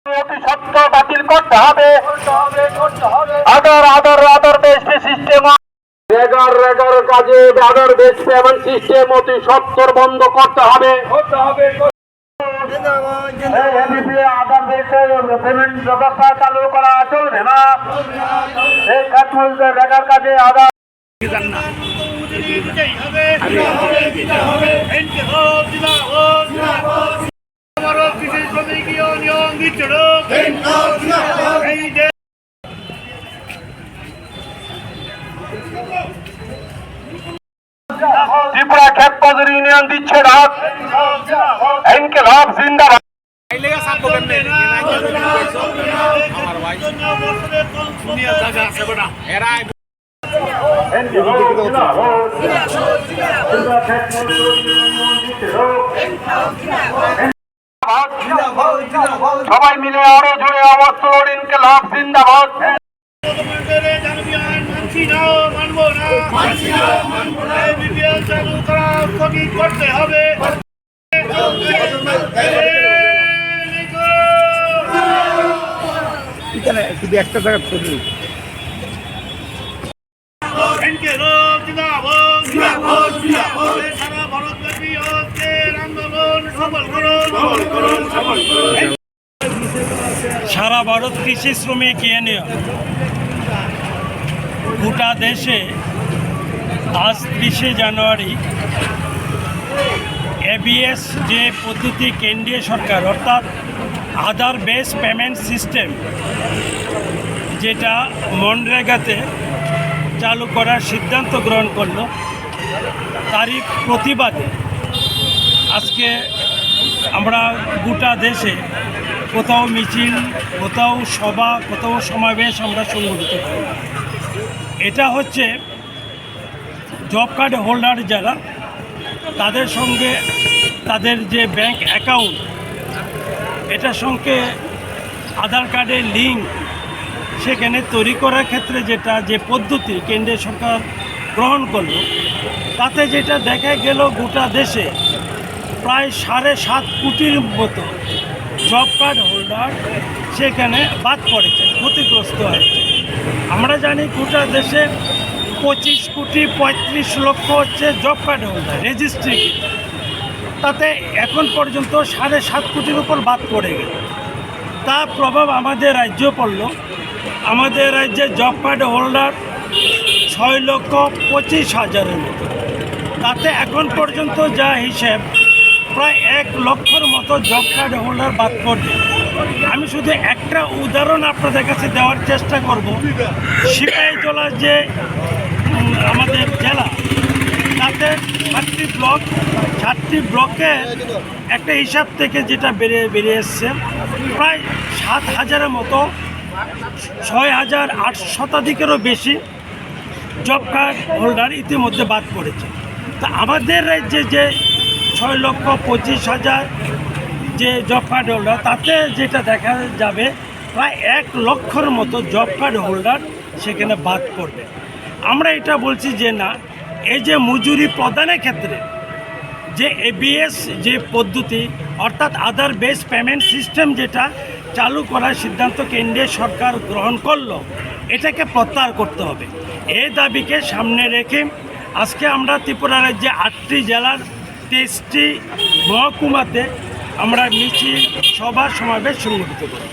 অতি সত্য বাতিল করতে হবে। আদার বেস্ট সিস্টেম, রেগার কাজে আদার বেস্ট পেমেন্ট সিস্টেম অতি সত্তর বন্ধ করতে হবে। আদার বেস্ট পেমেন্ট ব্যবস্থা চালু করা চলবে না। এই রেগার কাজে আদার ত্রিপুরা খেত মজুর ইউনিয়ন দিচ্ছে ডাক, ইনকিলাব জিন্দাবাদ। সবাই মিলে আরো জোরে আওয়াজ তুলুন, ইনকিলাব জিন্দাবাদ। করতে হবে। শুধু একটা জায়গা ছবি সারা ভারত কৃষি শ্রমিক ইউনিয়ন গোটা দেশে আজ 30শে জানুয়ারি এবিএস যে পদ্ধতি কেন্দ্রীয় সরকার অর্থাৎ আধার বেস পেমেন্ট সিস্টেম যেটা মনরেগাতে চালু করার সিদ্ধান্ত গ্রহণ করল, তারই প্রতিবাদে আজকে আমরা গোটা দেশে কোথাও মিছিল, কোথাও সভা, কোথাও সমাবেশ আমরা সংগঠিত করি। এটা হচ্ছে জব কার্ড হোল্ডার যারা, তাদের সঙ্গে তাদের যে ব্যাংক অ্যাকাউন্ট এটার সঙ্গে আধার কার্ডের লিঙ্ক সেখানে তৈরি করার ক্ষেত্রে যে পদ্ধতি কেন্দ্রীয় সরকার গ্রহণ করলো, তাতে যেটা দেখা গেল গোটা দেশে প্রায় 7.5 কোটির মতো জব কার্ড হোল্ডার সেখানে বাদ পড়েছে, ক্ষতিগ্রস্ত হয়েছে। আমরা জানি গোটা দেশে 25 কোটি 35 লক্ষ হচ্ছে জব কার্ড হোল্ডার রেজিস্ট্রি, তাতে এখন পর্যন্ত 7.5 কোটির উপর বাদ পড়ে গেল। তার প্রভাব আমাদের রাজ্য পড়ল। আমাদের রাজ্যে জব কার্ড হোল্ডার 6,25,000-এর মতো, তাতে এখন পর্যন্ত যা হিসেব প্রায় 1 লক্ষর মতো জব কার্ড হোল্ডার বাদ পড়বে। আমি শুধু একটা উদাহরণ আপনাদের কাছে দেওয়ার চেষ্টা করব। সিপাহীজলা যে আমাদের জেলা, তাতে 7টি ব্লকের একটা হিসাব থেকে যেটা বেরিয়ে এসছে, প্রায় 7,000-এর মতো, 6,800 শতাধিকেরও বেশি জব কার্ড হোল্ডার ইতিমধ্যে বাদ পড়েছে। তা আমাদের রাজ্যে যে 6,25,000 যে জব কার্ড হোল্ডার, তাতে যেটা দেখা যাবে প্রায় 1 লক্ষর মতো জব কার্ড হোল্ডার সেখানে বাদ পড়বে। আমরা এটা বলছি যে না, এই যে মজুরি প্রদানের ক্ষেত্রে যে এবিএস যে পদ্ধতি অর্থাৎ আধার বেস পেমেন্ট সিস্টেম যেটা চালু করার সিদ্ধান্ত কেন্দ্রীয় সরকার গ্রহণ করলো, এটাকে প্রত্যাহার করতে হবে। এই দাবিকে সামনে রেখে আজকে আমরা ত্রিপুরা রাজ্যে 8টি জেলার 23টি মহকুমাতে আমরা মিছিল, সভা, সমাবেশ সংগঠিত করি।